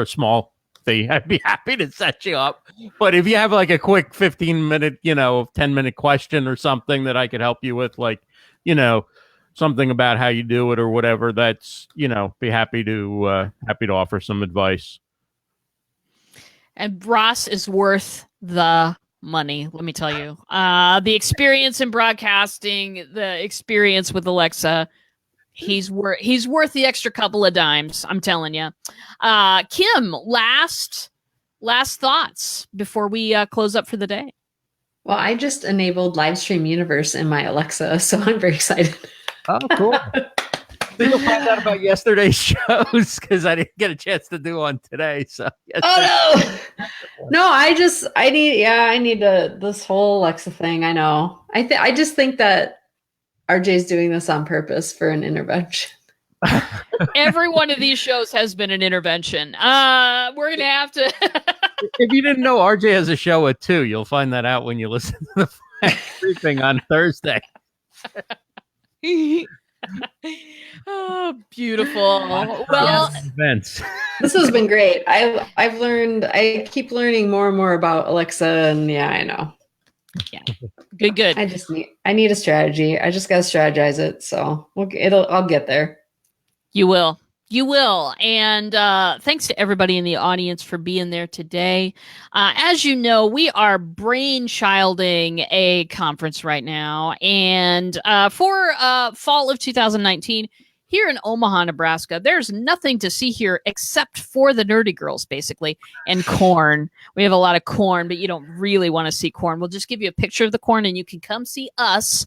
a small fee. I'd be happy to set you up. But if you have like a quick 15-minute, 10-minute question or something that I could help you with, like, something about how you do it or whatever, that's, be happy to offer some advice. And Ross is worth the money, let me tell you. The experience in broadcasting, the experience with Alexa, he's worth the extra couple of dimes, I'm telling you. Kim, last thoughts before we close up for the day. Well, I just enabled Livestream Universe in my Alexa, so I'm very excited. Oh, cool. So you'll find out about yesterday's shows because I didn't get a chance to do one today. So oh no, I need this whole Alexa thing. I know. I just think that RJ's doing this on purpose for an intervention. Every one of these shows has been an intervention. We're gonna have to. If you didn't know, RJ has a show at 2. You'll find that out when you listen to the Flash Briefing on Thursday. Oh, beautiful. Well, yes. This has been great. I've learned. I keep learning more and more about Alexa, and yeah, I know. Yeah, good. I need a strategy. I just got to strategize it. So I'll get there. You will. And thanks to everybody in the audience for being there today. As you know, we are brainchilding a conference right now. And for fall of 2019, here in Omaha, Nebraska, there's nothing to see here except for the nerdy girls, basically, and corn. We have a lot of corn, but you don't really want to see corn. We'll just give you a picture of the corn, and you can come see us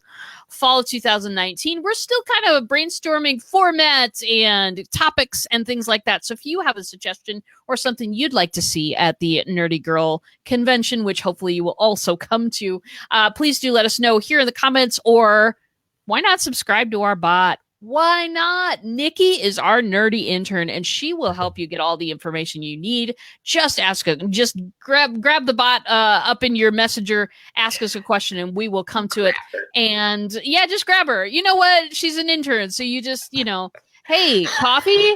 fall of 2019. We're still kind of brainstorming formats and topics and things like that. So if you have a suggestion or something you'd like to see at the Nerdy Girl Convention, which hopefully you will also come to, please do let us know here in the comments, or why not subscribe to our bot? Why not? Nikki is our nerdy intern, and she will help you get all the information you need. Just ask her. Just grab the bot up in your messenger, ask us a question, and we will come to it. And yeah, just grab her. You know what? She's an intern, so you just, hey, coffee?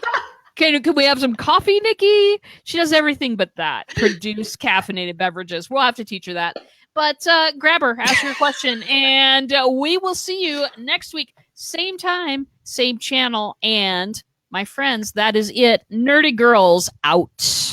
Can we have some coffee, Nikki? She does everything but that. Produce caffeinated beverages. We'll have to teach her that. But grab her, ask her a question, and we will see you next week. Same time, same channel, and my friends, that is it. Nerdy Girls out.